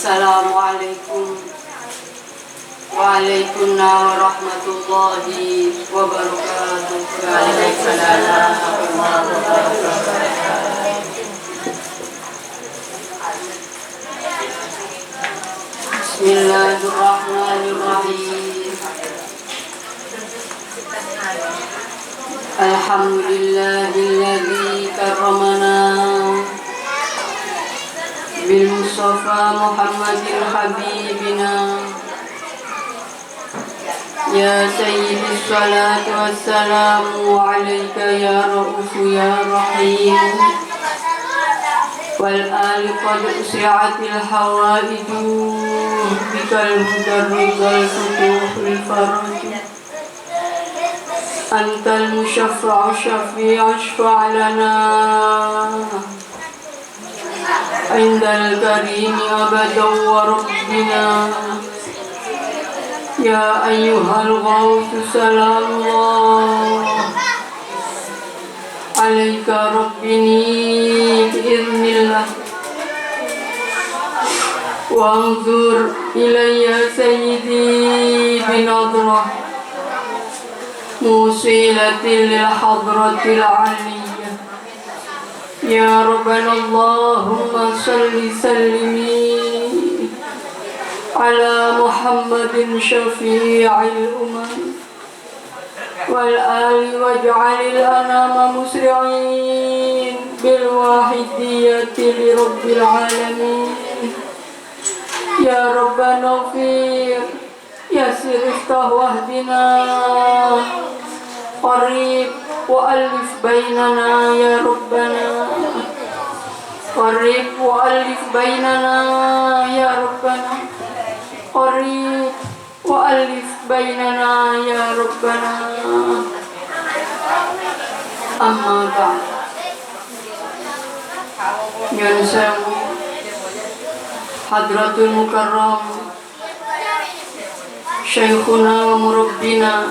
Assalamualaikum Waalaikumsalam warahmatullahi wabarakatuh. Waalaikumsalam warahmatullahi wabarakatuh. Bismillahirrahmanirrahim. Alhamdulillahilladzi karramana bil Mustafa Muhammadin habibina. Ya Sayyidi salatu wassalamu alaika ya Ra'ufu ya Rahim. Wal ali qad usri'atil hawaidu bikal mudarrigal futuhul faraj. Antal musyaffa'u syafi'u syfa' lana indal karimi abadan wa rabbina. Ya ayyuhal ghawthu salamullah alaika rabbini biiznillah. Wanzur ilayya sayyidi binadrah musilatil lil hadratil aliyah. Ya Rabbana Allahumma salli sallimi ala Muhammadin syafi'il umam wal ali waj'alil anama musri'in bil wahidiyati li rabbil alamin. Ya Rabbana ighfir yassir iftah wahdina qarib wa alif bainana ya Rabbana qarib wa alif bainana ya Rabbana qarib wa alif bainana ya Rabbana. Amma ba'd. Yang Hadratul Mukarram Syekhuna wa Murabbina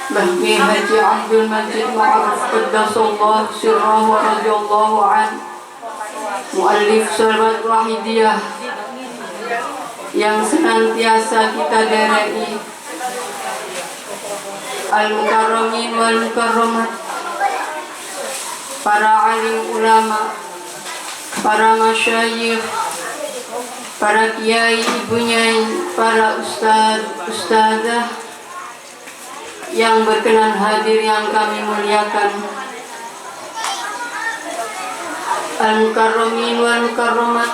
Bahmi Haji Abdul Majid Ma'aruf Qaddasallahu sirrahu wa radiyallahu an, muallif Salamat Wahidiyah yang senantiasa kita derei, al-mukarramin wal mukarramat, para alim ulama, para masyayikh, para kiai ibu nyai, para ustadzah yang berkenan hadir yang kami muliakan, al-mukarramin wal mukarramat,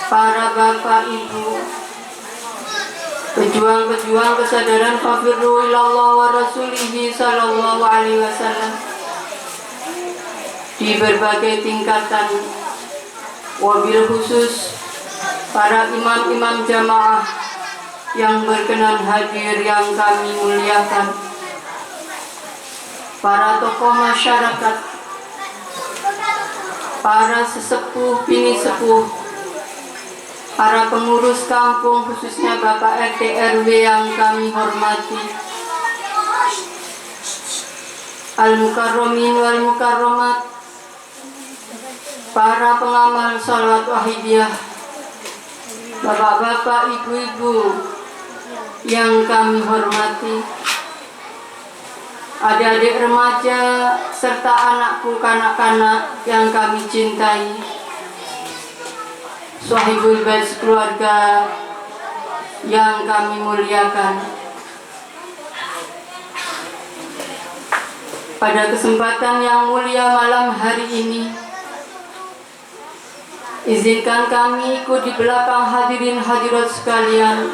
para bapak ibu, pejuang-pejuang kesadaran fafirru ilallah wa rasulihi sallallahu alaihi wasallam di berbagai tingkatan, wabil khusus para imam-imam jamaah yang berkenan hadir yang kami muliakan, para tokoh masyarakat, para sesepuh bini sepuh, para pengurus kampung khususnya Bapak RT RW yang kami hormati, al-mukarramin wal mukarramat, para pengamal sholawat wahidiyah, bapak-bapak, ibu-ibu yang kami hormati, adik-adik remaja serta anakku kanak-kanak yang kami cintai, Sahibul bait keluarga yang kami muliakan. Pada kesempatan yang mulia malam hari ini, izinkan kami ikut di belakang hadirin hadirat sekalian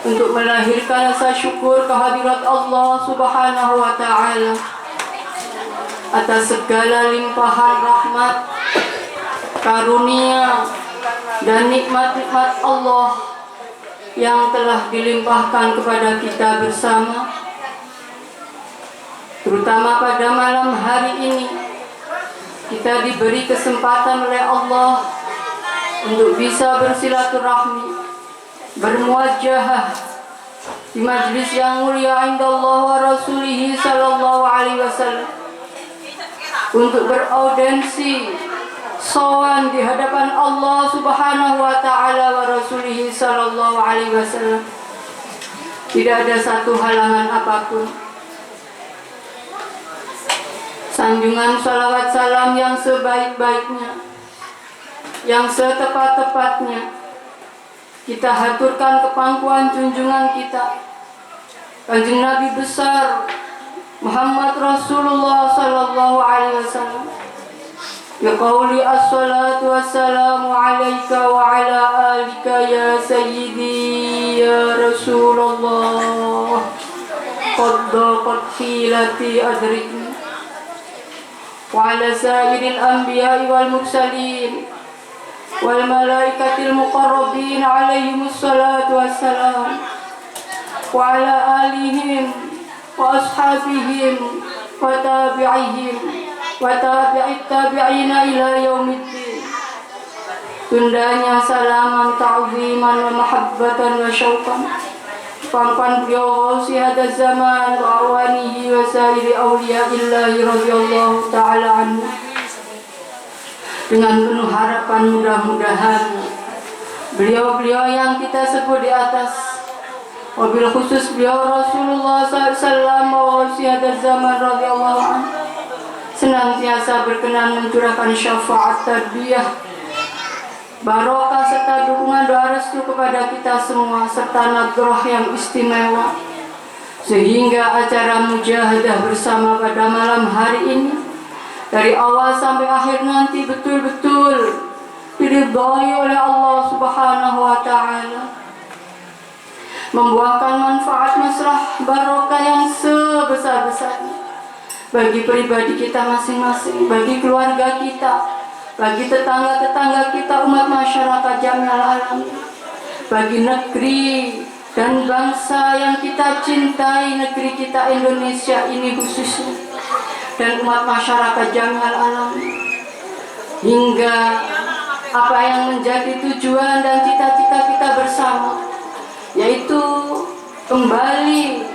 untuk melahirkan rasa syukur kehadirat Allah Subhanahu wa ta'ala atas segala limpahan rahmat, karunia dan nikmat-nikmat Allah yang telah dilimpahkan kepada kita bersama, terutama pada malam hari ini. Kita diberi kesempatan oleh Allah untuk bisa bersilaturahmi, bermuajahah di majlis yang mulia indallah wa rasulihi sallallahu alaihi wasallam, untuk beraudensi sowan di hadapan Allah Subhanahu wa taala wa Rasulih sallallahu alaihi wasallam. Tidak ada satu halangan apapun. Sanjungan salawat salam yang sebaik-baiknya, yang setepat-tepatnya kita haturkan ke pangkuan junjungan kita, Kanjeng Nabi besar Muhammad Rasulullah sallallahu alaihi wasallam. Biqauli as-salatu wassalamu alaika wa ala alika ya sayyidi ya Rasulullah. Qad khilati adrikni wa ala sayyidil anbiya'i wal mursalin wal malaikatil muqarrabin alaihimus salatu wassalam wa ala alihim wa ashabihim wa tabi'ihim wa tabi'it tabi'ina ila yaumiddin. Tundanya salaman ta'ziman wa mahabbatan wa syauqan pangkuan beliau Gausi hadaz zaman wa awanihi wa sairi awliya'illahi radhiyallahu ta'ala anhu. Dengan penuh harapan mudah-mudahan beliau-beliau yang kita sebut di atas, wabil khusus beliau Rasulullah SAW wa Gausi hadaz zaman radhiyallahu anhu, senantiasa berkenan mencurahkan syafaat tarbiyah, barokah serta dukungan doa restu kepada kita semua serta nadroh yang istimewa, sehingga acara mujahadah bersama pada malam hari ini dari awal sampai akhir nanti betul-betul diridhai oleh Allah Subhanahu wa taala, membuahkan manfaat maslahah barokah yang sebesar-besarnya bagi pribadi kita masing-masing, bagi keluarga kita, bagi tetangga-tetangga kita, umat masyarakat jami'al alam, bagi negeri dan bangsa yang kita cintai, negeri kita Indonesia ini khususnya, dan umat masyarakat jami'al alam, hingga apa yang menjadi tujuan dan cita-cita kita bersama, yaitu kembali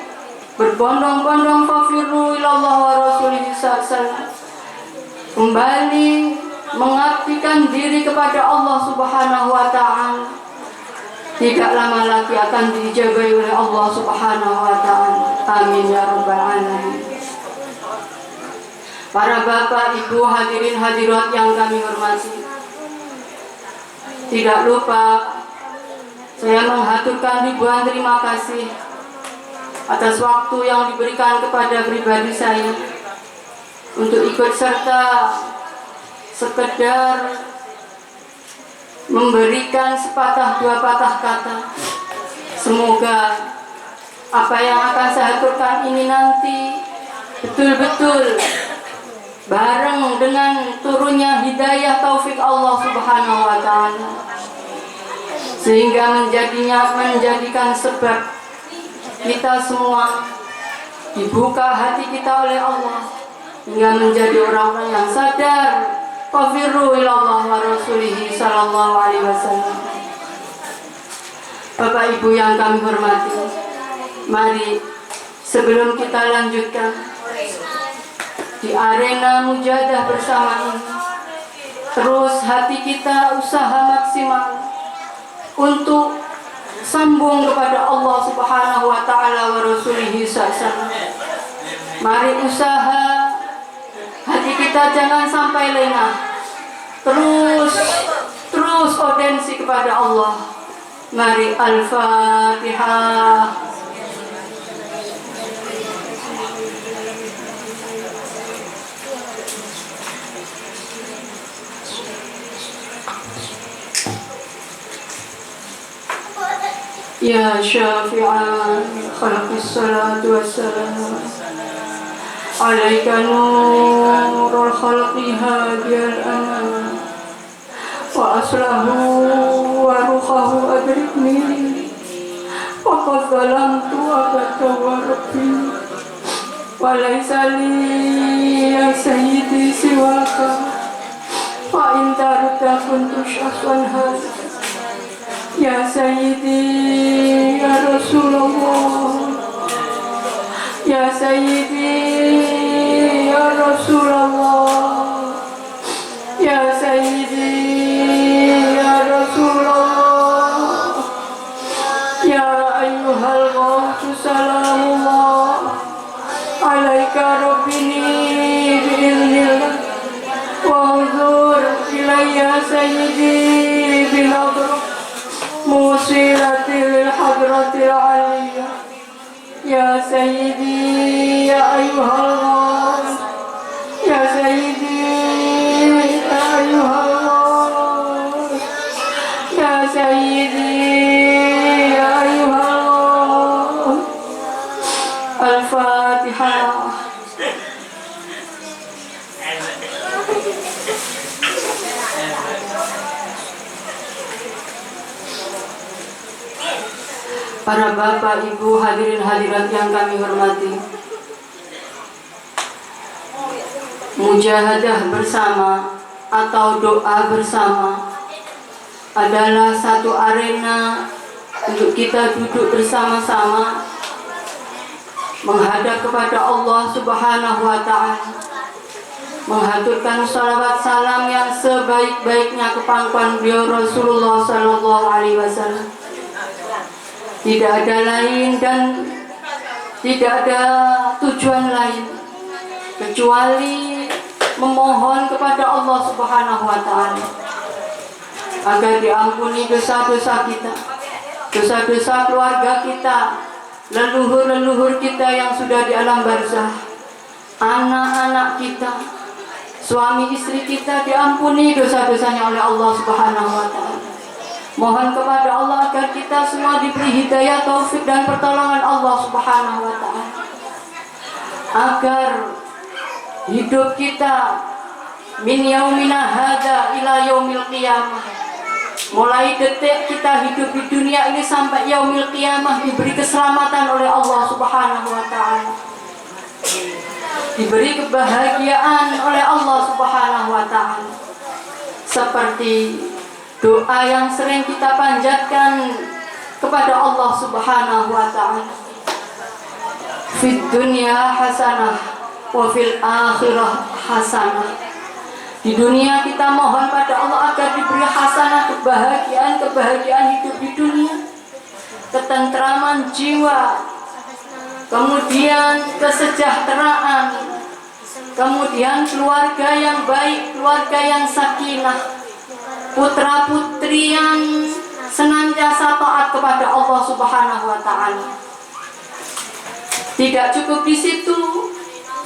berbondong-bondong fafirru ilallah wa rasulih sallallahu, kembali mengabdikan diri kepada Allah Subhanahu wa taala. Tidak lama lagi akan dijabai oleh Allah Subhanahu wa taala. Amin ya rabbal alamin. Para bapak, ibu, hadirin hadirat yang kami hormati, tidak lupa saya menghaturkan ribuan terima kasih atas waktu yang diberikan kepada pribadi saya untuk ikut serta sekedar memberikan sepatah dua patah kata. Semoga apa yang akan saya haturkan ini nanti betul-betul bareng dengan turunnya hidayah taufik Allah Subhanahu wa taala, sehingga menjadikan sebab kita semua dibuka hati kita oleh Allah hingga menjadi orang-orang yang sadar fafirru ilallah wa rasulihi sallallahu alaihi wasallam. Bapak Ibu yang kami hormati, mari sebelum kita lanjutkan di arena mujahadah bersama ini, terus hati kita usaha maksimal untuk sambung kepada Allah Subhanahu wa taala wa rasulihi sallallahu. Mari usaha hati kita jangan sampai lengah, terus audensi kepada Allah. Mari Al-Fatihah. Ya syafi'an khalaqis salatu wassalam alaika nurul khalqi hadiyal anam wa aslahu wa ruhahu adrikni wa qad zalamtu abata wa rabbi wa laysa li ya sayyidi siwaka wa in tarudda kuntu syahwan hadha. Ya Sayyidi Ya Rasulullah, Ya Sayyidi Ya Rasulullah, Ya Sayyidi موصلة للحضرة العلية يا سيدي يا أيها الله يا سيدي يا أيها الله يا سيدي يا أيها الله. الفاتحة. Para bapak, ibu, hadirin hadirat yang kami hormati, mujahadah bersama atau doa bersama adalah satu arena untuk kita duduk bersama-sama menghadap kepada Allah Subhanahu wa Ta'ala, menghaturkan salawat salam yang sebaik-baiknya ke pangkuan beliau Rasulullah Sallallahu Alaihi Wasallam. Tidak ada lain dan tidak ada tujuan lain kecuali memohon kepada Allah Subhanahu wa Ta'ala agar diampuni dosa-dosa kita, dosa-dosa keluarga kita, leluhur-leluhur kita yang sudah di alam barzah, anak-anak kita, suami istri kita, diampuni dosa-dosanya oleh Allah Subhanahu wa Ta'ala. Mohon kepada Allah agar kita semua diberi hidayah, taufik dan pertolongan Allah Subhanahu wa Ta'ala, agar hidup kita min yaumina hadza ila yaumil qiyamah, mulai detik kita hidup di dunia ini sampai yaumil qiyamah, diberi keselamatan oleh Allah Subhanahu wa Ta'ala, diberi kebahagiaan oleh Allah Subhanahu wa Ta'ala, seperti doa yang sering kita panjatkan kepada Allah Subhanahu wa Ta'ala, fid dunya hasanah wa fil akhirah hasanah. Di dunia kita mohon pada Allah agar diberi hasanah, kebahagiaan hidup di dunia, ketentraman jiwa, kemudian kesejahteraan, kemudian keluarga yang baik, keluarga yang sakinah, putra putri yang senantiasa taat kepada Allah Subhanahu wa Ta'ala. Tidak cukup di situ,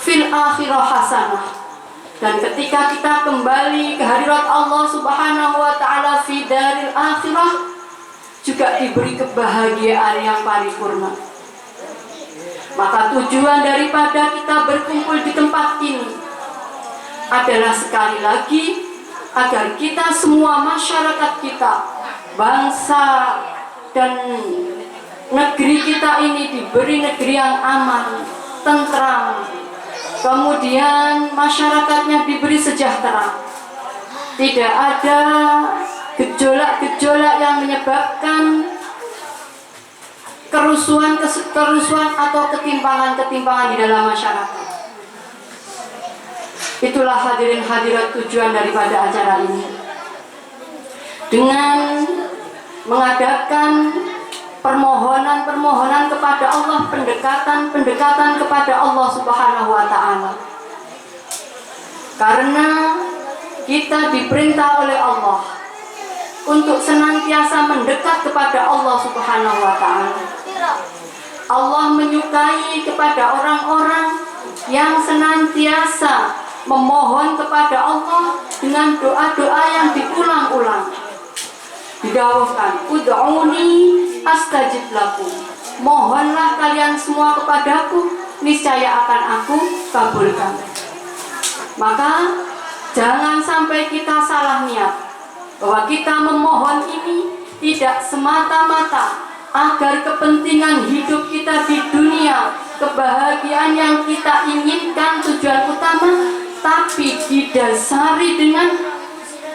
fil akhirah hasanah, dan ketika kita kembali ke hadirat Allah Subhanahu wa Ta'ala fi daril akhirah, juga diberi kebahagiaan yang paripurna. Maka tujuan daripada kita berkumpul di tempat ini adalah sekali lagi agar kita semua, masyarakat kita, bangsa dan negeri kita ini diberi negeri yang aman, tentram, kemudian masyarakatnya diberi sejahtera, tidak ada gejolak-gejolak yang menyebabkan kerusuhan atau ketimpangan di dalam masyarakat. Itulah hadirin hadirat tujuan daripada acara ini, dengan mengadakan permohonan kepada Allah, pendekatan kepada Allah Subhanahu wa Ta'ala. Karena kita diperintah oleh Allah untuk senantiasa mendekat kepada Allah Subhanahu wa Ta'ala. Allah menyukai kepada orang-orang yang senantiasa memohon kepada Allah dengan doa-doa yang diulang-ulang. Didawahkan, ud'uni astajib lakum, mohonlah kalian semua kepadaku, niscaya akan aku kabulkan. Maka jangan sampai kita salah niat, bahwa kita memohon ini tidak semata-mata agar kepentingan hidup kita di dunia, kebahagiaan yang kita inginkan, tujuan utama, tapi didasari dengan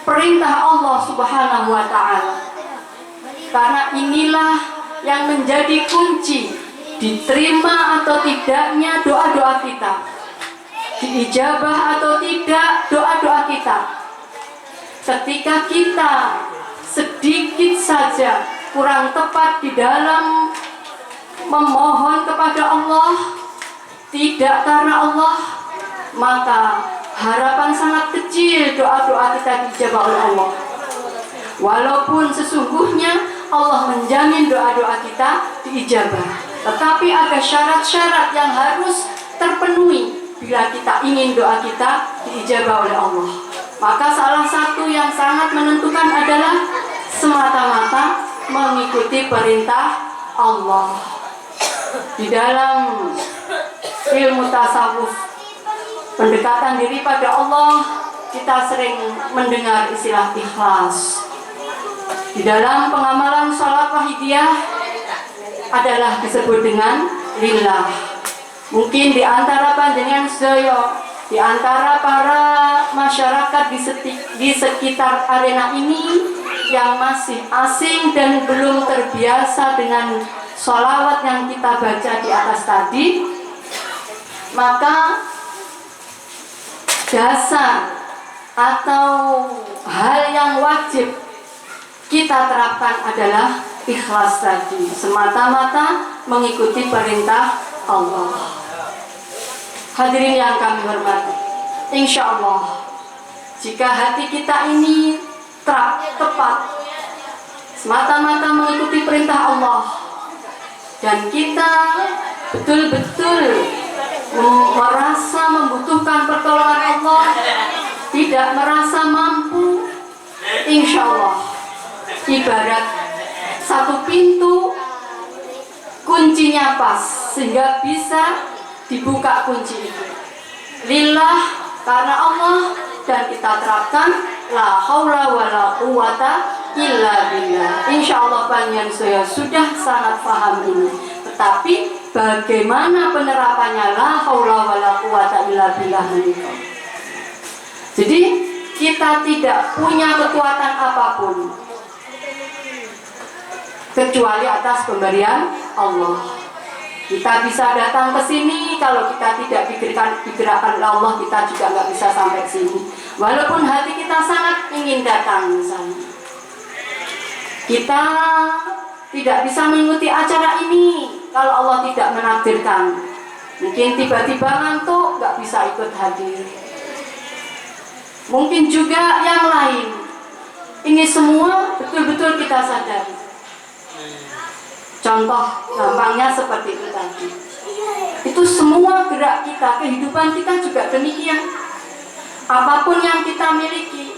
perintah Allah Subhanahu wa Ta'ala. Karena inilah yang menjadi kunci diterima atau tidaknya doa-doa kita, diijabah atau tidak doa-doa kita. Ketika kita sedikit saja kurang tepat di dalam memohon kepada Allah, tidak karena Allah, maka harapan sangat kecil doa-doa kita dijawab oleh Allah. Walaupun sesungguhnya Allah menjamin doa-doa kita diijabah. Tetapi ada syarat-syarat yang harus terpenuhi bila kita ingin doa kita diijabah oleh Allah. Maka salah satu yang sangat menentukan adalah semata-mata mengikuti perintah Allah. Di dalam ilmu tasawuf, pendekatan diri pada Allah, kita sering mendengar istilah ikhlas. Di dalam pengamalan sholat wahidiyah adalah disebut dengan lillah. Mungkin di antara panjenengan sedaya, di antara para masyarakat di sekitar arena ini yang masih asing dan belum terbiasa dengan sholawat yang kita baca di atas tadi, maka dasar atau hal yang wajib kita terapkan adalah ikhlas tadi, semata-mata mengikuti perintah Allah. Hadirin yang kami hormati, insya Allah jika hati kita ini tepat semata-mata mengikuti perintah Allah dan kita betul-betul merasa membutuhkan pertolongan Allah, tidak merasa mampu, insya Allah ibarat satu pintu kuncinya pas sehingga bisa dibuka kunci itu. Lillah, karena Allah, dan kita terapkan la haula wala quwata illa billah. Insya Allah panjenengan saya sudah sangat paham ini. Tetapi bagaimana penerapannya la haula wala quwata illa billah menikah? Jadi kita tidak punya kekuatan apapun kecuali atas pemberian Allah. Kita bisa datang ke sini, kalau kita tidak digerakkan oleh Allah, kita juga nggak bisa sampai sini. Walaupun hati kita sangat ingin datang misalnya. Kita tidak bisa mengikuti acara ini kalau Allah tidak menakdirkan. Mungkin tiba-tiba ngantuk, nggak bisa ikut hadir. Mungkin juga yang lain. Ini semua betul-betul kita sadari. Contoh gampangnya seperti itu tadi. Itu semua gerak kita, kehidupan kita juga demikian. Apapun yang kita miliki,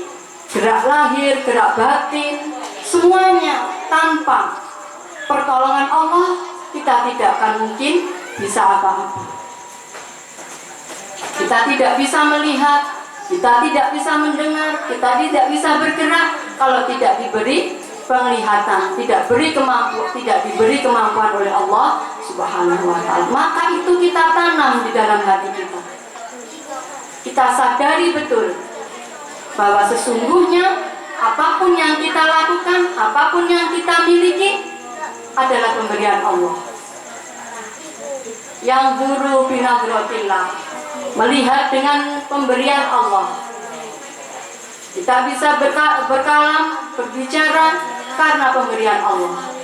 gerak lahir, gerak batin, semuanya tanpa pertolongan Allah, kita tidak akan mungkin bisa apa-apa. Kita tidak bisa melihat, kita tidak bisa mendengar, kita tidak bisa bergerak kalau tidak diberi penglihatan, tidak diberi kemampuan oleh Allah Subhanahu wa ta'ala. Maka itu kita tanam di dalam hati kita. Kita sadari betul bahwa sesungguhnya apapun yang kita lakukan, apapun yang kita miliki adalah pemberian Allah. Yang guru binadratillah, melihat dengan pemberian Allah. Kita bisa berkalam, berbicara karena pemberian Allah.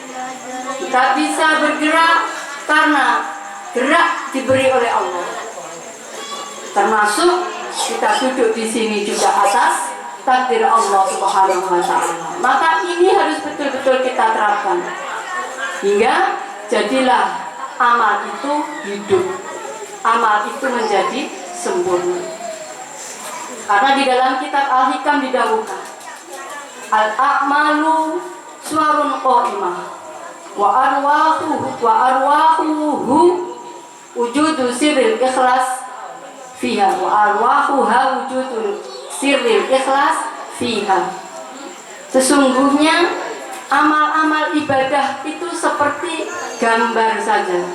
Kita bisa bergerak karena gerak diberi oleh Allah. Termasuk kita duduk di sini juga atas takdir Allah Subhanahu wa ta'ala. Maka ini harus betul-betul kita terapkan. Hingga jadilah amal itu hidup. Amal itu menjadi sempurna. Karena di dalam kitab Al-Hikam didawuhkan, al-a'malu suarun qa'imah wa arwahuhu wujudu sirril ikhlas fiha wa arwahuha wujudu sirril ikhlas fiha. Sesungguhnya amal-amal ibadah itu seperti gambar saja.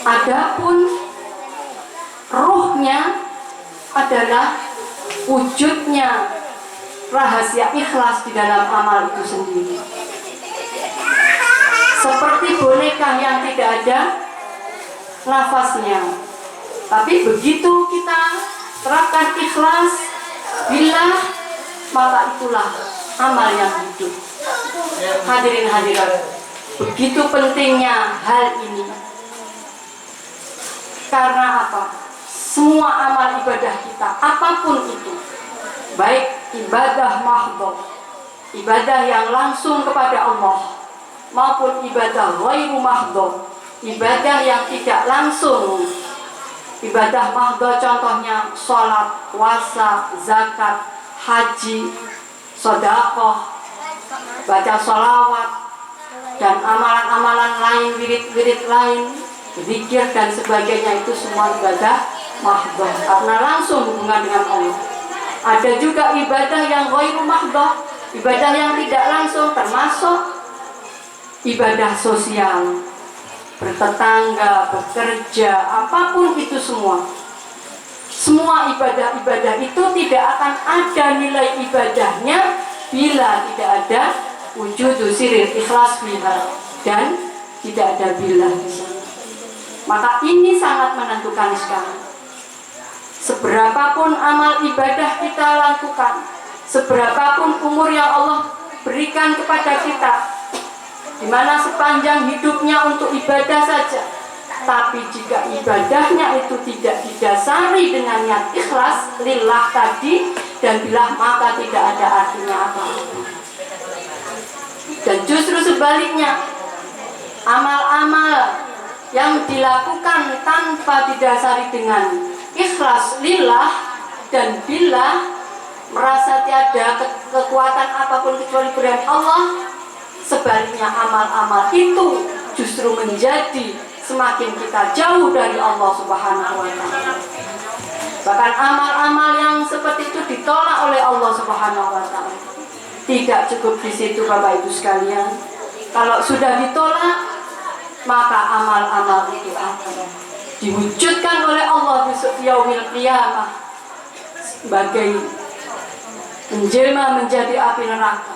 Adapun ruhnya adalah wujudnya rahasia ikhlas di dalam amal itu sendiri. Seperti boneka yang tidak ada nafasnya, tapi begitu kita terapkan ikhlas billah, maka itulah amal yang hidup. Hadirin hadirat, begitu pentingnya hal ini. Karena apa? Semua amal ibadah kita, apapun itu, baik ibadah mahdhah, ibadah yang langsung kepada Allah maupun ibadah ghairu mahdhah, ibadah yang tidak langsung. Ibadah mahdhah contohnya sholat, puasa, zakat, haji, sedekah, baca sholawat, dan amalan-amalan lain, wirid-wirid lain, zikir dan sebagainya, itu semua ibadah mahdhah karena langsung hubungan dengan Allah. Ada juga ibadah yang ghairu mahdhah, ibadah yang tidak langsung, termasuk ibadah sosial, bertetangga, bekerja, apapun itu semua. Semua ibadah-ibadah itu tidak akan ada nilai ibadahnya bila tidak ada wujudu siril ikhlas fiha, dan tidak ada billah di sana. Maka ini sangat menentukan sekali. Seberapapun amal ibadah kita lakukan, seberapapun umur yang Allah berikan kepada kita, di mana sepanjang hidupnya untuk ibadah saja, tapi jika ibadahnya itu tidak didasari dengan niat ikhlas lillah tadi dan billah, maka tidak ada artinya apa-apa. Dan justru sebaliknya, amal-amal yang dilakukan tanpa didasari dengan ikhlas lillah dan billah, merasa tiada kekuatan apapun kecuali dari Allah, sebaliknya amal-amal itu justru menjadi semakin kita jauh dari Allah Subhanahu wa Ta'ala. Bahkan amal-amal yang seperti itu ditolak oleh Allah Subhanahu wa Ta'ala. Tidak cukup di situ Bapak Ibu sekalian, kalau sudah ditolak, maka amal-amal itu akan diwujudkan oleh Allah besok yaumil qiyamah sebagai menjelma menjadi api neraka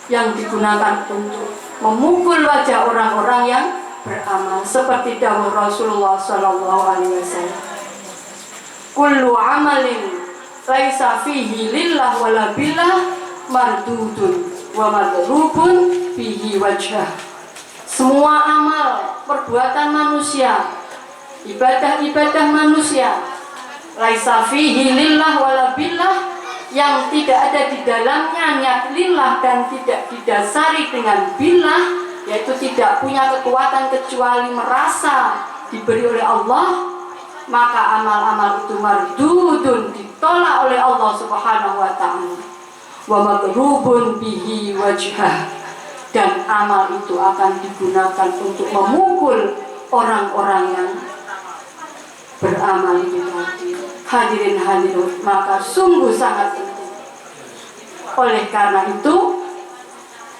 yang digunakan untuk memukul wajah orang-orang yang beramal, seperti dawuh Rasulullah sallallahu alaihi wasallam, kullu amalin laisa fihi lillah wala billah mardudun wa madrubun bihi wajhah. Semua amal perbuatan manusia, ibadah-ibadah manusia, laisa fihi lillah wala billah, yang tidak ada di dalamnya niat lillah dan tidak didasari dengan billah, yaitu tidak punya kekuatan kecuali merasa diberi oleh Allah, maka amal-amal itu mardudun, ditolak oleh Allah Subhanahu wa Ta'ala, wa madrubun bihi wajhah, dan amal itu akan digunakan untuk memukul orang-orang yang beramal itu tadi. Hadirin hadirat, maka sungguh sangat penting. Oleh karena itu,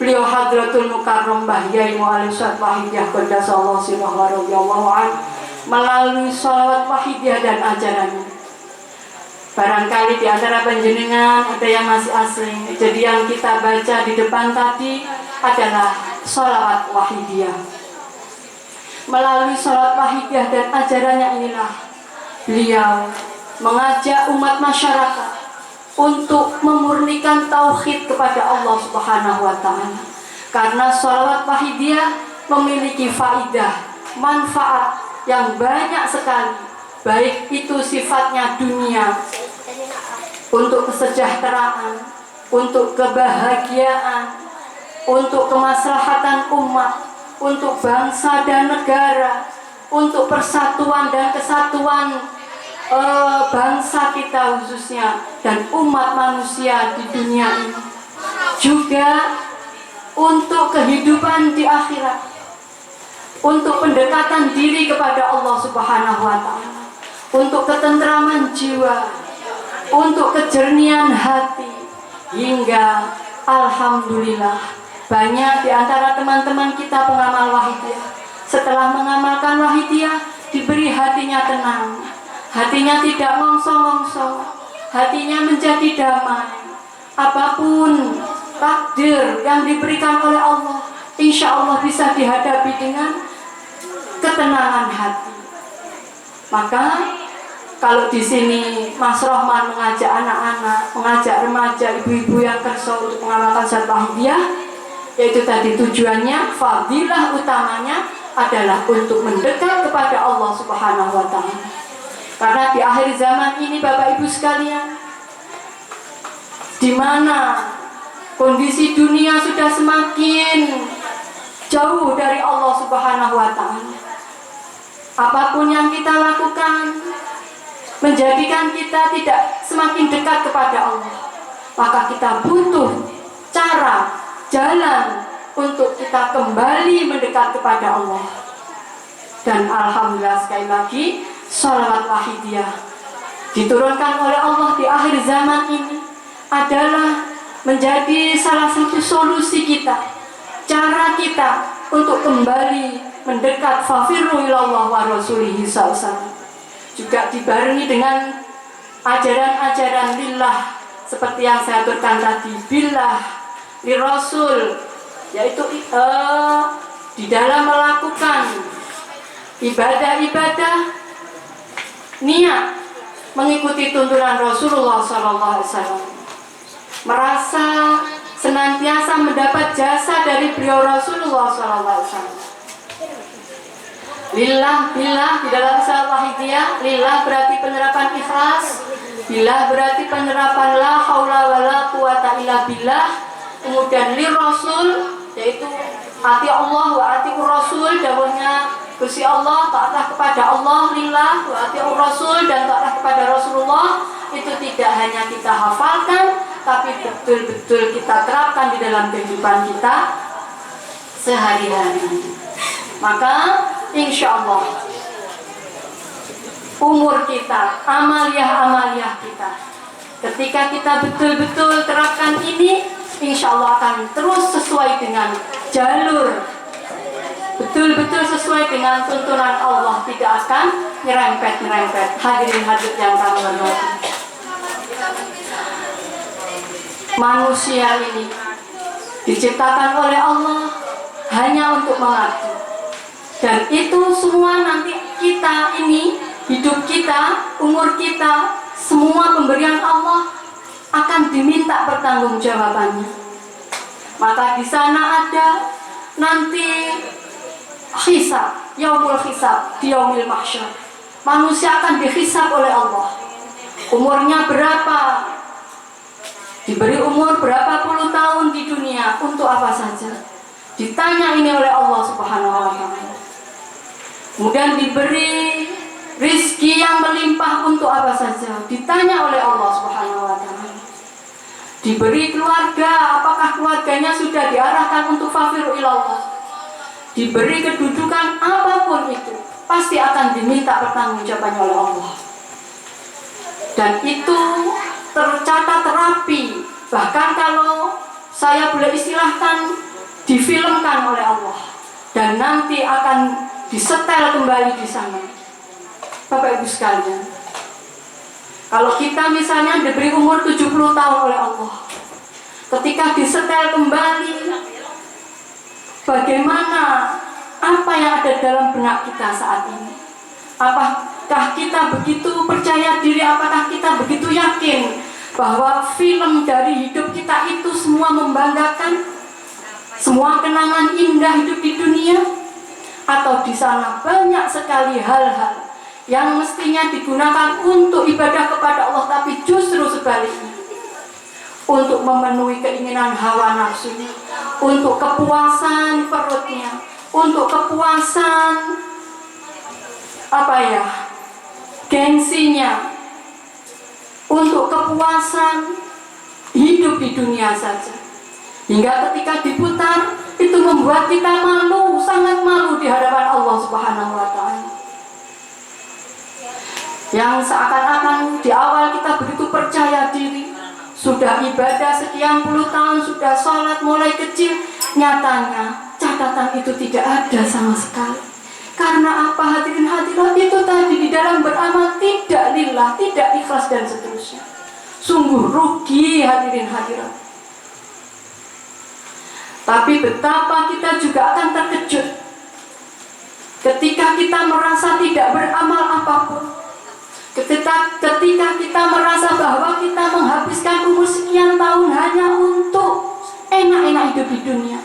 beliau Hadratul Mukarram Mbah Yai Mu'alim Syed Wahidiyah Qaddasallahu sirrahu wa radhiyallahu anhu melalui sholawat wahidiyah dan ajarannya. Barangkali di antara panjenengan ada yang masih asing, jadi yang kita baca di depan tadi adalah sholawat wahidiyah. Melalui sholawat wahidiyah dan ajarannya inilah beliau mengajak umat masyarakat untuk memurnikan tauhid kepada Allah Subhanahu wa Ta'ala. Karena sholawat wahidiyah memiliki faidah, manfaat yang banyak sekali, baik itu sifatnya dunia, untuk kesejahteraan, untuk kebahagiaan, untuk kemaslahatan umat, untuk bangsa dan negara, untuk persatuan dan kesatuan bangsa kita khususnya dan umat manusia di dunia ini, juga untuk kehidupan di akhirat, untuk pendekatan diri kepada Allah Subhanahu wa Ta'ala, untuk ketentraman jiwa, untuk kejernihan hati, hingga alhamdulillah banyak di antara teman-teman kita pengamal wahidiyah setelah mengamalkan wahidiyah diberi hatinya tenang, hatinya tidak ngongso-ngongso, hatinya menjadi damai. Apapun takdir yang diberikan oleh Allah, insya Allah bisa dihadapi dengan ketenangan hati. Maka kalau di sini Mas Rohman mengajak anak-anak, mengajak remaja, ibu-ibu yang kerso untuk mengamalkan zat wahidiyah, yaitu tadi tujuannya, fadilah utamanya adalah untuk mendekat kepada Allah Subhanahu wa Ta'ala. Karena di akhir zaman ini Bapak Ibu sekalian, di mana Kondisi dunia sudah semakin jauh dari Allah Subhanahu wa Ta'ala. Apapun yang kita lakukan menjadikan kita tidak semakin dekat kepada Allah. Maka kita butuh cara, jalan untuk kita kembali mendekat kepada Allah. Dan alhamdulillah sekali lagi, sholawat wahidiyah diturunkan oleh Allah di akhir zaman ini adalah menjadi salah satu solusi kita, cara kita untuk kembali mendekat fafirru ilallah wa rasulihi sallallahu. Juga dibarengi dengan ajaran-ajaran lillah seperti yang saya aturkan tadi, billah, li rasul, yaitu di dalam melakukan ibadah-ibadah niat mengikuti tuntunan Rasulullah SAW, merasa senantiasa mendapat jasa dari beliau Rasulullah SAW. Lillah, billah di dalam salat wahidiyah, lillah berarti penerapan ikhlas, billah berarti penerapan la haula wala quwata illa billah. Kemudian li rasul, yaitu ati Allah wa ati rasul, dawuhnya Gusti Allah, taatlah kepada Allah, lillah wa ati rasul, dan taatlah kepada Rasulullah. Itu tidak hanya kita hafalkan, tapi betul-betul kita terapkan di dalam kehidupan kita sehari-hari. Maka insya Allah umur kita, amaliyah kita, ketika kita betul-betul terapkan ini, insya Allah akan terus sesuai dengan jalur, betul-betul sesuai dengan tuntunan Allah, tidak akan nyerempet. Hadirin hadirat yang kami hormati, manusia ini diciptakan oleh Allah hanya untuk mengabdi. Dan itu semua nanti kita ini, hidup kita, umur kita, semua pemberian Allah akan diminta pertanggungjawabannya. Maka di sana ada nanti hisab, yaumul hisab, di yaumil mahsyar. Manusia akan dihisab oleh Allah. Umurnya berapa? Diberi umur berapa puluh tahun di dunia, untuk apa saja? Ditanya ini oleh Allah Subhanahu wa Ta'ala. Kemudian diberi rizki yang melimpah, untuk apa saja? Ditanya oleh Allah Subhanahu wa Ta'ala. Diberi keluarga, apakah keluarganya sudah diarahkan untuk fafiru ilallah? Diberi kedudukan apapun itu, pasti akan diminta pertanggungjawabannya oleh Allah. Dan itu tercatat terapi, bahkan kalau saya boleh istilahkan, difilmkan oleh Allah, dan nanti akan disetel kembali di sana. Bapak Ibu sekalian, kalau kita misalnya diberi umur 70 tahun oleh Allah, ketika disetel kembali, bagaimana, apa yang ada dalam benak kita saat ini? Apakah kita begitu percaya diri, apakah kita begitu yakin bahwa film dari hidup kita itu semua membanggakan, semua kenangan indah hidup di dunia? Atau di sana banyak sekali hal-hal yang mestinya digunakan untuk ibadah kepada Allah, tapi justru sebaliknya, untuk memenuhi keinginan hawa nafsunya, untuk kepuasan perutnya, untuk kepuasan gengsinya, untuk kepuasan hidup di dunia saja. Hingga ketika diputar, itu membuat kita malu, sangat malu di hadapan Allah Subhanahu wa Ta'ala. Yang seakan-akan di awal kita begitu percaya diri, sudah ibadah sekian puluh tahun, sudah sholat mulai kecil, nyatanya catatan itu tidak ada sama sekali. Karena apa, hadirin hadirat? Itu tadi, di dalam beramal tidak lillah, tidak ikhlas, dan seterusnya. Sungguh rugi, hadirin hadirat. Tapi betapa kita juga akan terkejut ketika kita merasa tidak beramal apapun, ketika kita merasa bahwa kita menghabiskan umur sekian tahun hanya untuk enak-enak hidup di dunia.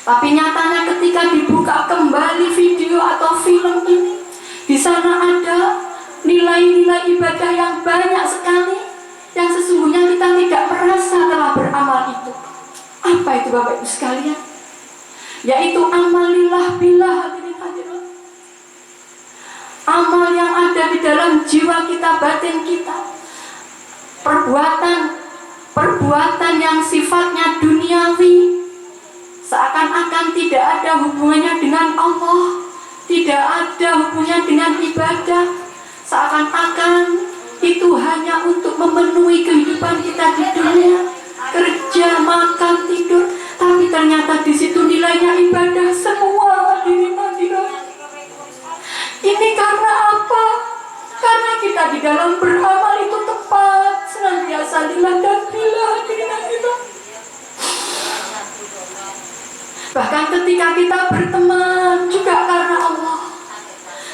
Tapi nyatanya ketika dibuka kembali video atau film ini, di sana ada nilai-nilai ibadah yang banyak sekali yang sesungguhnya kita tidak merasa telah beramal itu. Apa itu Bapak Ibu sekalian? Yaitu amal lillah billah, hadirin hadirat. Amal yang ada di dalam jiwa kita, batin kita. Perbuatan yang sifatnya duniawi, seakan-akan tidak ada hubungannya dengan Allah, tidak ada hubungannya dengan ibadah, seakan-akan itu hanya untuk memenuhi kehidupan kita di dunia, kerja, makan, tidur, tapi ternyata di situ nilainya ibadah semua. Ini karena apa? Karena kita di dalam beramal itu tepat, senantiasa lillah dan billah. Bahkan ketika kita berteman juga karena Allah,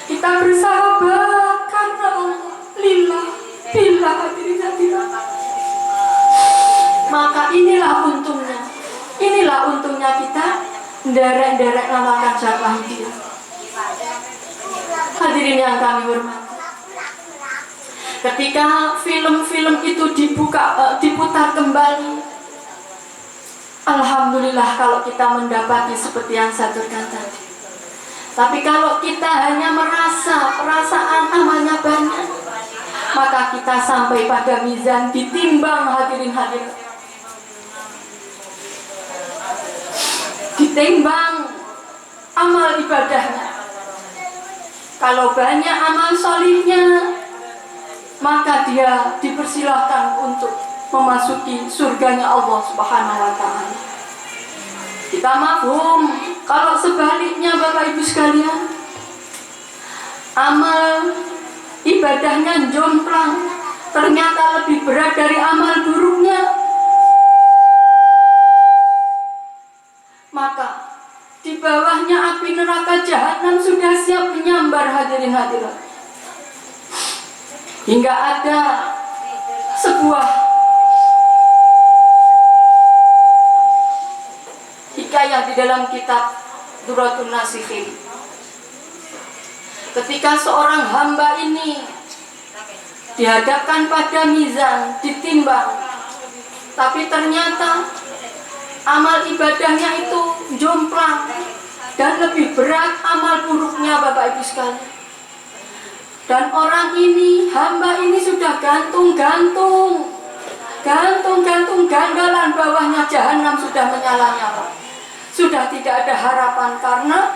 kita bersahabat karena Allah, lillah billah. Maka inilah untungnya kita derek namakan syarah dia. Hadirin yang kami hormati, ketika film-film itu diputar kembali, alhamdulillah kalau kita mendapati seperti yang saya turkan tadi. Tapi kalau kita hanya merasa perasaan amalnya banyak, maka kita sampai pada mizan ditimbang, hadirin hadirat. Ditimbang amal ibadahnya. Kalau banyak amal solihnya, maka dia dipersilahkan untuk memasuki surganya Allah Subhanahu wa Ta'ala. Kita mafhum. Kalau sebaliknya Bapak Ibu sekalian, amal ibadahnya jomplang, ternyata lebih berat dari amal buruknya, maka di bawahnya api neraka jahanam sudah siap menyambar, hadirin hadirat. Hingga ada sebuah hikayah di dalam kitab Duratul Nasihin. Ketika seorang hamba ini dihadapkan pada mizan, ditimbang, tapi ternyata amal ibadahnya itu jomplang dan lebih berat amal buruknya, Bapak Ibu sekalian. Dan orang ini, hamba ini sudah gantung gandalan, bawahnya jahanam sudah menyala-nyala. Sudah tidak ada harapan karena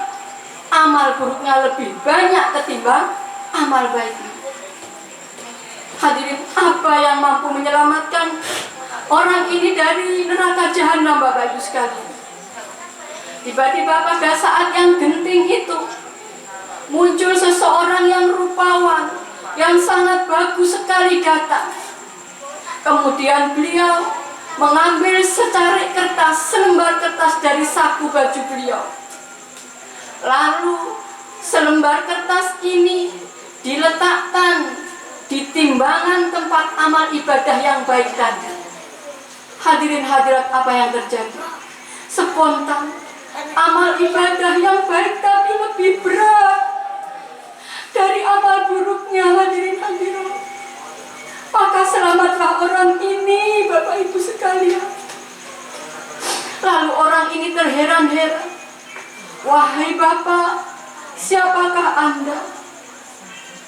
amal buruknya lebih banyak ketimbang amal baiknya. Hadirin, apa yang mampu menyelamatkan orang ini dari neraka jahanam, Bapak Ibu sekalian? Tiba-tiba pada saat yang genting itu muncul seseorang yang rupawan, yang sangat bagus sekali datang. Kemudian beliau mengambil secarik kertas, selembar kertas dari saku baju beliau. Lalu selembar kertas ini diletakkan di timbangan tempat amal ibadah yang baik tadi. Hadirin hadirat, apa yang terjadi? Spontan, amal ibadah yang baik tadi lebih berat dari amal buruknya, hadirin hadirat. Maka selamatlah orang ini, Bapak Ibu sekalian. Lalu orang ini terheran-heran. Wahai Bapak, siapakah Anda?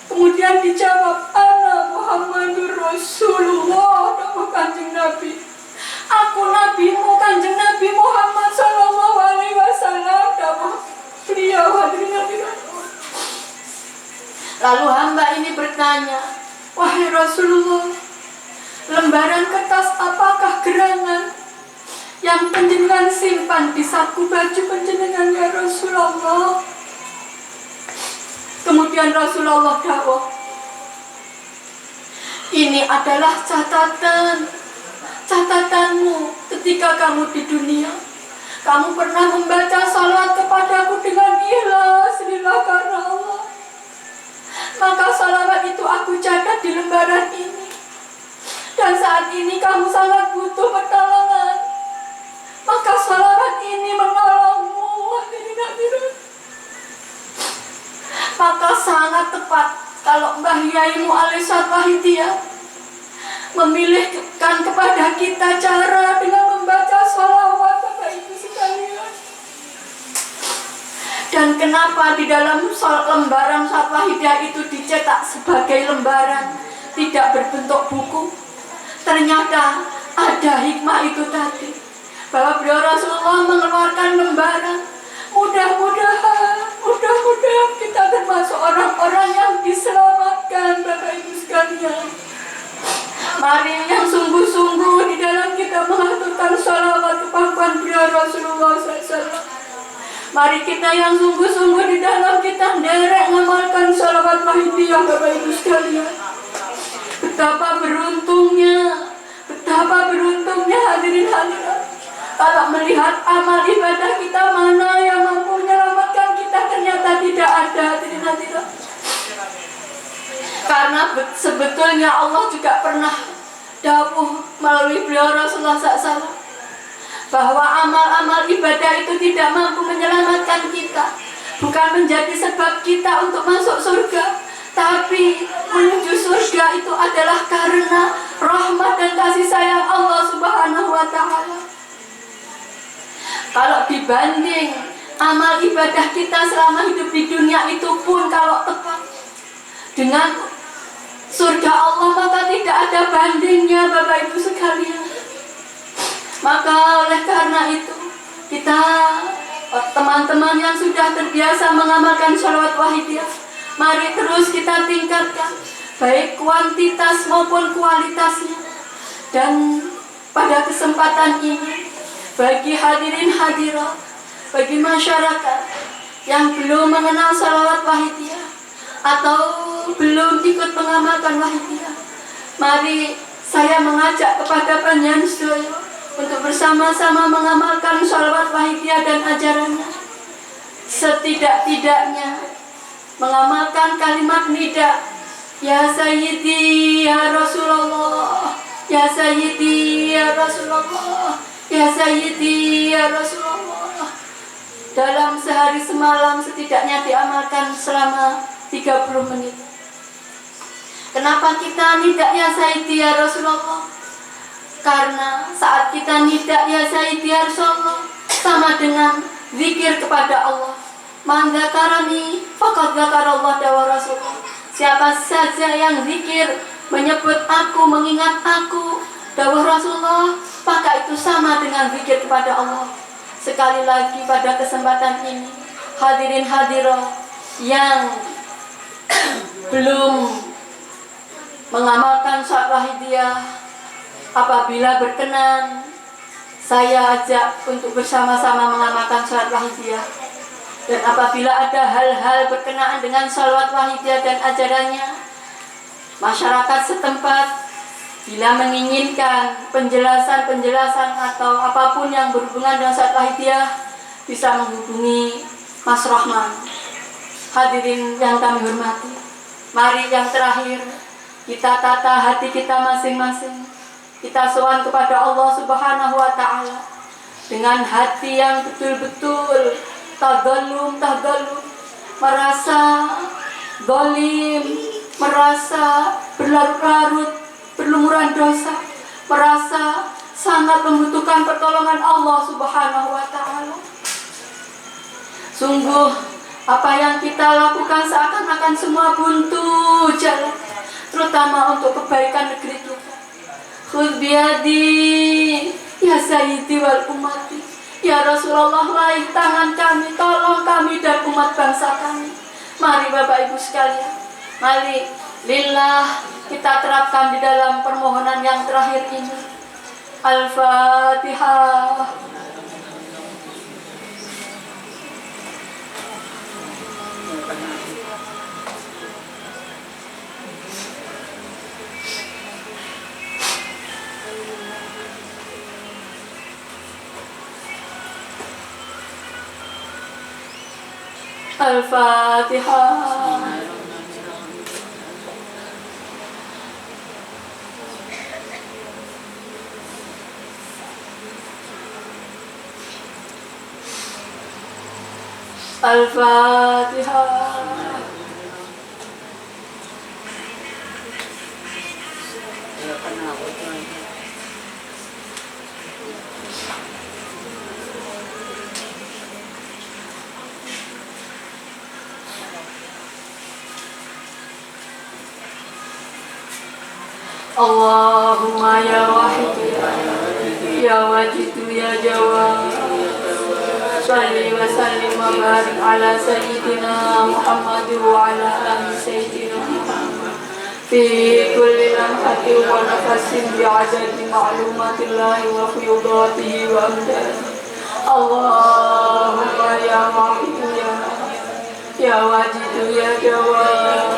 Kemudian dijawab, Ana Muhammadur Rasulullah, nama Kanjeng Nabi. Aku nabimu, Kanjeng Nabi Muhammad Sallallahu Alaihi Wasallam, nama beliau, hadirin hadirat. Lalu hamba ini bertanya, wahai Rasulullah, lembaran kertas apakah gerangan yang panjenengan simpan di saku baju panjenengan, ya Rasulullah? Kemudian Rasulullah dawuh, ini adalah catatanmu ketika kamu di dunia. Kamu pernah membaca salat kepadaku dengan ikhlas, lillah karena Allah. Maka salawat itu aku catat di lembaran ini. Dan saat ini kamu sangat butuh pertolongan, maka salawat ini menolongmu. Maka sangat tepat kalau Mbah Yaimu Alisat Wahidiyah memilihkan kepada kita cara dengan membaca sholawat, Bapak Ibu sekalian. Dan kenapa di dalam lembaran Sholawat Wahidiyah itu dicetak sebagai lembaran, tidak berbentuk buku? Ternyata ada hikmah itu tadi, bahwa beliau Rasulullah mengeluarkan lembaran. Mudah-mudahan kita termasuk orang-orang yang diselamatkan, Bapak Ibu sekalian. Mari yang sungguh-sungguh di dalam kita mengaturkan sholawat kepada beliau Rasulullah SAW. Mari kita yang sungguh-sungguh di dalam kita derek mengamalkan sholawat Wahidiyah, Bapak Ibu sekalian. Betapa beruntungnya hadirin hadirat, kalau melihat amal ibadah kita mana yang mampu menyelamatkan kita, ternyata tidak ada, hadirin hadirat. Karena sebetulnya Allah juga pernah dawuh melalui beliau Rasulullah SAW bahwa amal-amal ibadah itu tidak mampu menyelamatkan kita, bukan menjadi sebab kita untuk masuk surga, tapi menuju surga itu adalah karena rahmat dan kasih sayang Allah Subhanahu wa Ta'ala. Kalau dibanding amal ibadah kita selama hidup di dunia itu pun kalau tepat dengan surga Allah, maka tidak ada bandingnya, Bapak Ibu sekalian. Maka oleh karena itu kita, teman-teman yang sudah terbiasa mengamalkan sholawat Wahidiyah, mari terus kita tingkatkan baik kuantitas maupun kualitasnya. Dan pada kesempatan ini, bagi hadirin hadirat, bagi masyarakat yang belum mengenal sholawat Wahidiyah atau belum ikut mengamalkan Wahidiyah, mari saya mengajak kepada panjenengan sedaya untuk bersama-sama mengamalkan sholawat Wahidiyah dan ajarannya. Setidak-tidaknya mengamalkan kalimat nida, ya Sayyidi ya Rasulullah, ya Sayyidi ya Rasulullah, ya Sayyidi ya Rasulullah, dalam sehari semalam setidaknya diamalkan selama 30 menit. Kenapa kita nida ya Sayyidi ya Rasulullah? Karena saat kita nida ya Sayyidi ya Rasulullah sama dengan zikir kepada Allah. Man dzakarani faqad dzakarallah wa Rasulullah. Siapa saja yang zikir, menyebut aku, mengingat aku, dawuh Rasulullah, maka itu sama dengan zikir kepada Allah. Sekali lagi pada kesempatan ini, hadirin hadirat yang belum mengamalkan sholawat Wahidiyah, apabila berkenan, saya ajak untuk bersama-sama mengamalkan sholawat Wahidiyah. Dan apabila ada hal-hal berkenaan dengan sholawat Wahidiyah dan ajarannya, masyarakat setempat bila menginginkan penjelasan-penjelasan atau apapun yang berhubungan dengan sholawat Wahidiyah, bisa menghubungi Mas Rahman. Hadirin yang kami hormati, mari yang terakhir kita tata hati kita masing-masing. Kita sowan kepada Allah Subhanahu wa Ta'ala dengan hati yang betul-betul tagalum, merasa zalim, merasa berlarut-larut, berlumuran dosa, merasa sangat membutuhkan pertolongan Allah Subhanahu wa Ta'ala. Sungguh apa yang kita lakukan seakan-akan semua buntu jalan, terutama untuk kebaikan negeri kita. Khudh biyadi ya Sayyidi wal ummati, ya Rasulullah, raih tangan kami, tolong kami dan umat bangsa kami. Mari Bapak Ibu sekalian, mari lillah kita terapkan di dalam permohonan yang terakhir ini. Al-Fatihah. Al-Fatihah. Al-Fatihah. Allahumma ya wahid ya wajid ya jawad, salli wa sallim wa barik ala sayyidina Muhammad wa ala ali sayyidina Muhammad fi kulli lamhatin wa nafasin bi'adadi ma'lumatillahi wa fiyudatihi wa amdadihi. Allahumma ya wahid ya wajid ya jawad,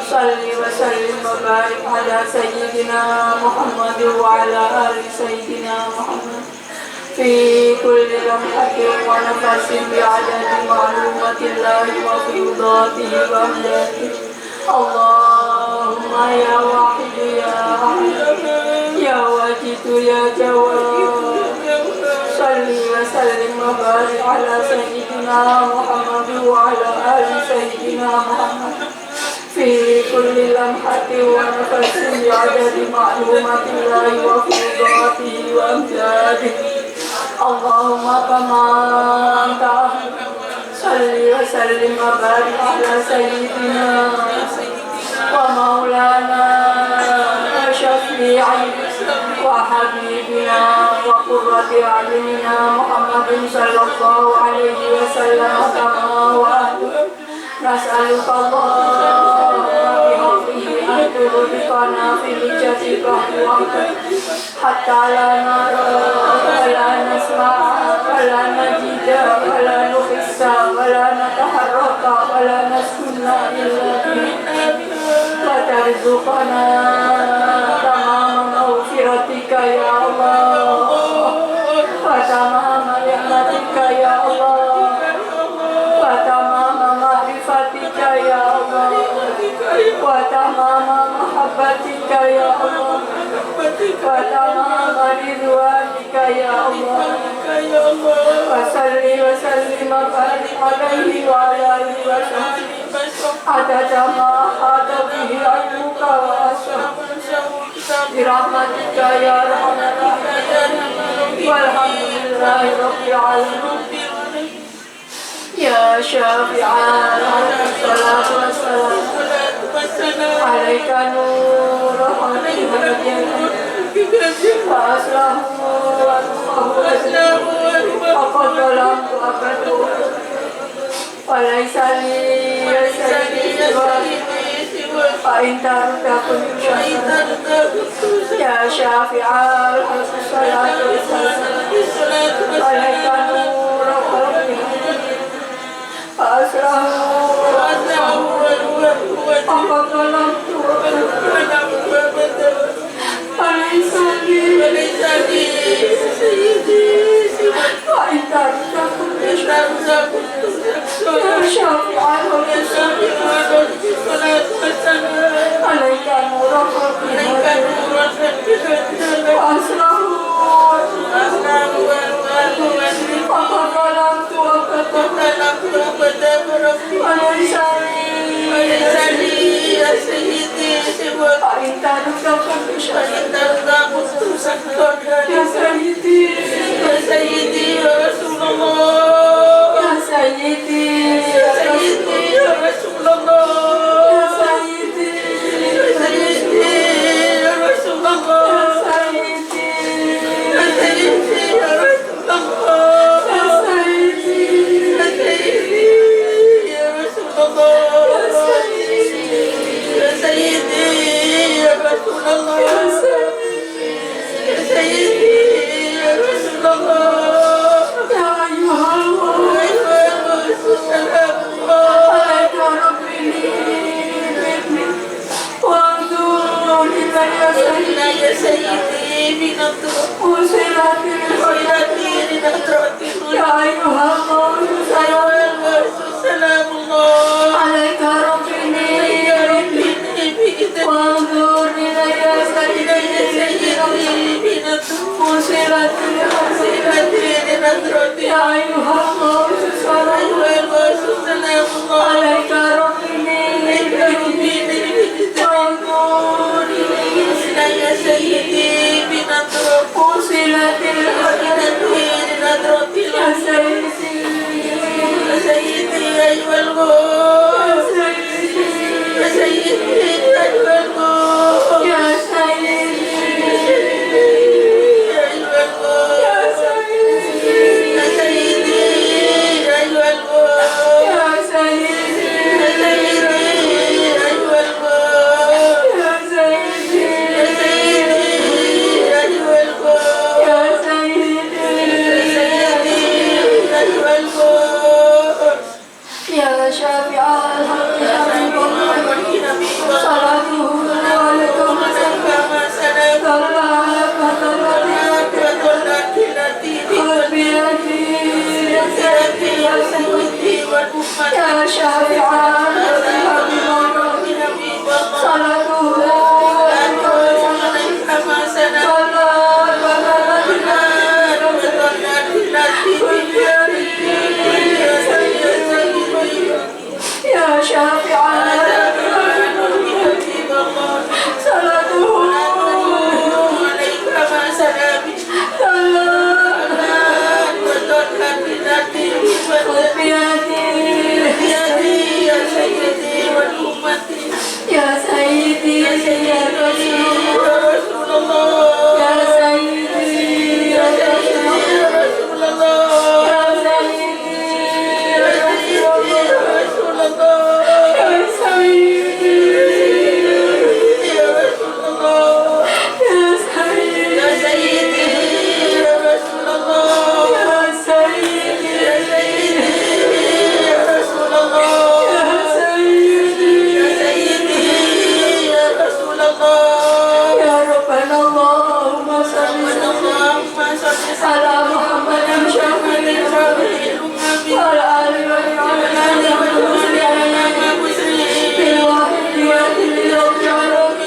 salli wa sallim wa barik ala sayyidina Muhammad wa ala ali sayyidina Muhammad fi kulli lamhatin wa nafasin bi'adadi ma'lumatillahi wa fiyudatihi wa amdadihi. Allahumma ya wahid ya ahad ya wajid ya jawad, salli wa sallim wa barik ala sayyidina Muhammad wa ala ali sayyidina Muhammad fi kulli lamhatin wa nafasin bi'adadi ma'lumatillahi wa fiyudatihi wa amdadihi. Allahumma kama anta salli wa sallim wa barik ala sayyidina wa maulana wa syafi'i wa habibina wa qurrati a'yunina Muhammadin sallallahu alaihi wasallam kama wa ahlu. Nas'aluka Allah bihaqqihi an tughfiqana fi hijjatika hatta la nara wa la nasma'a wa la najida wa la nukhissa wa la nataharraka wa la naskunna illa wa tarzuqana tamama maghfiratika ya Allah wa tamama ni'matika ya Allah wa tamama ma'rifatika ya Allah wa tamama mahabbatika ya Allah wa tamama ridwanika ya Allah wa salli wa sallim wa barik alaihi wa ala alihi wa sahbihi adada ma hada bihi ilmuka wa ashabu birahmatika ya rahman walhamdulillahi rabbil alamin. Ya syafi'an salatu wassalam alaika nur rahmatillahi wa aslahu wa aslahu aqadalam wa abadu wa laysa li فإنت تكن يا شافع الصلاة والسلام عليك نور ربي فأسره أما ظلمت فليس لي سيدي فإنت تكن يا شافع عليك نور ربي وأسره فقد ظلمت وليس لي يا سيدي فإنت تكن يا سيدي يا سيدي يا رسول الله يا سيدي يا سيدي يا رسول الله يا سيدي يا سيدي يا رسول الله يا سيدي يا سيدي يا رسول الله يا سيدي يا سيدي يا رسول الله يا سيدي يا رسول الله يا سيدي يا رسول الله يا أيها الله سلام الله عليك ربي وانظر إلي يا سيدي بنظرة وصلتي لنظرة يا أيها الله سلام الله عليك ربي وانظر إلي يا سيدي بنظرة وصلتي لنظرة يا أيها الله سلام الله عليك ربي وانظر إلي Ya syafi'an salatuhu ya syafi'an ya sayyidi ya Rasulullah ya sayyidi ya Rasulullah ya sayyidi ya Rasulullah ya sayyidi ya Rasulullah ya sayyidi ya Rasulullah ya sayyidi ya Rasulullah ala Muhammadin syafi'il ummati wa ala alihi wa sahbihi bil wahidiyati lil alamin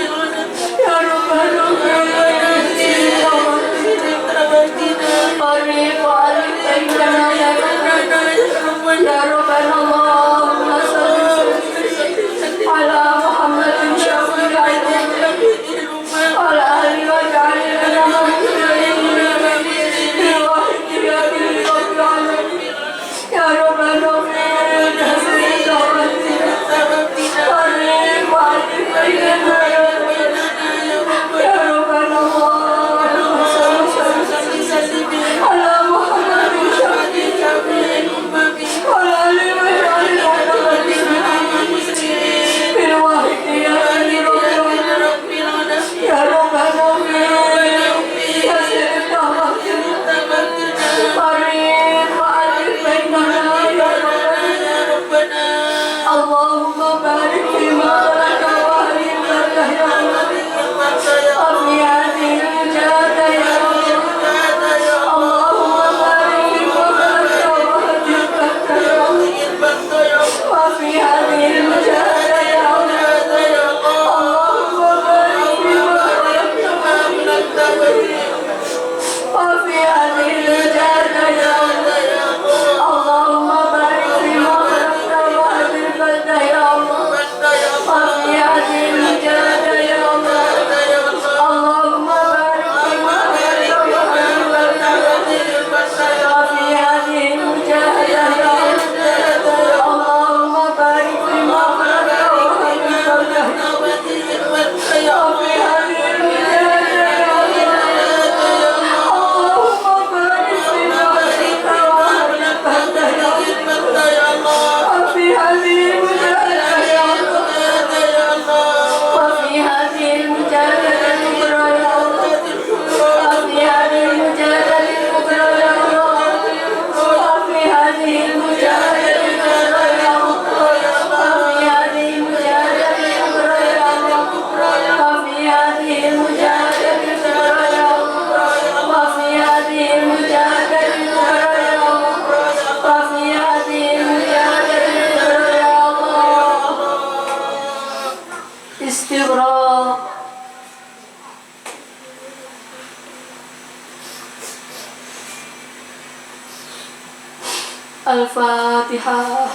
ya rabbal Al-Fatihah.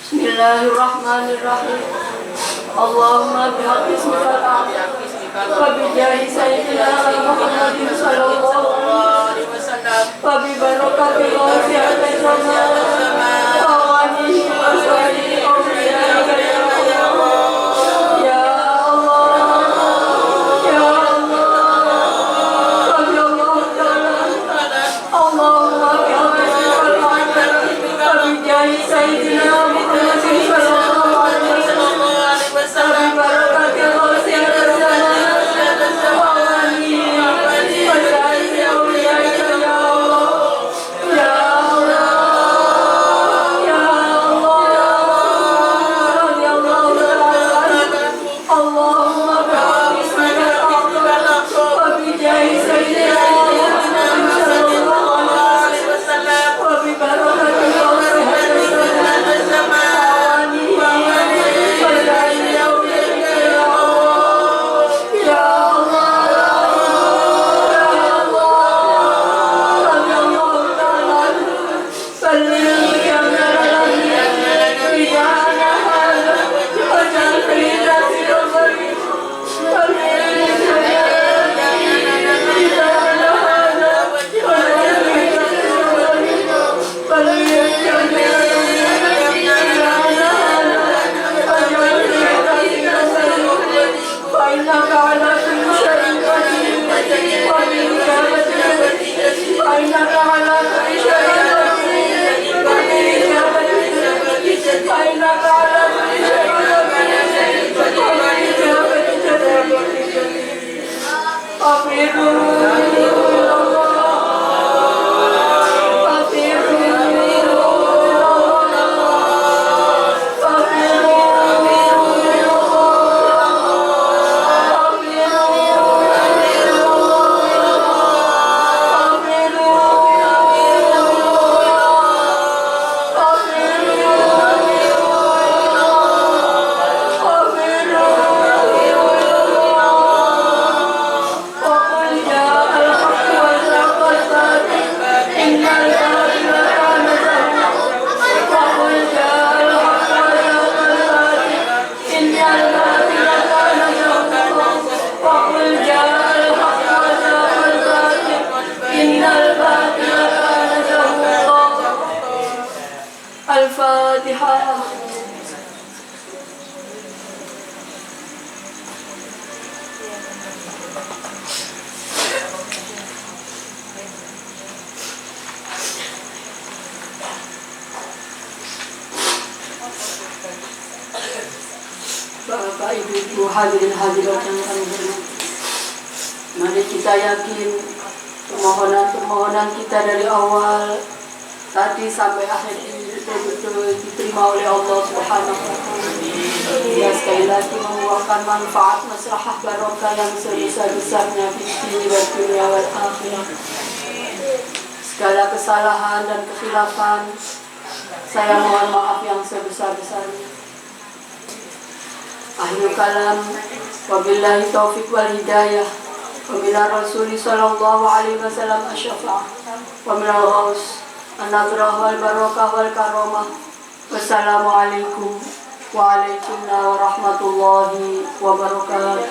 Bismillahirrahmanirrahim. Allahumma bihaqqi ismikal a'zam wa bijahi sayyidina Muhammadin sallallahu alaihi wasallam wa bi barakati wasi'ati zaman wa alihi wa sahbihi ya Bapak, Ibu, hadirin hadirat yang kami hormati, mari kita yakin permohonan kita dari awal tadi sampai akhir ini betul-betul diterima oleh Allah Subhanahu wa Ta'ala. Dia sekali lagi membuahkan manfaat maslahah barokah yang sebesar-besarnya di dunia dan dunia wal akhirah. Segala kesalahan dan kekhilafan saya mohon maaf yang sebesar-besarnya. Akhir kalam, wabillahi taufiq wal hidayah, wa minar rasuli sallallahu alaihi wasallam asyafa', wa minal ghaus an-nadrah wal barakah wal karamah. Wassalamualaikum warahmatullahi wabarakatuh.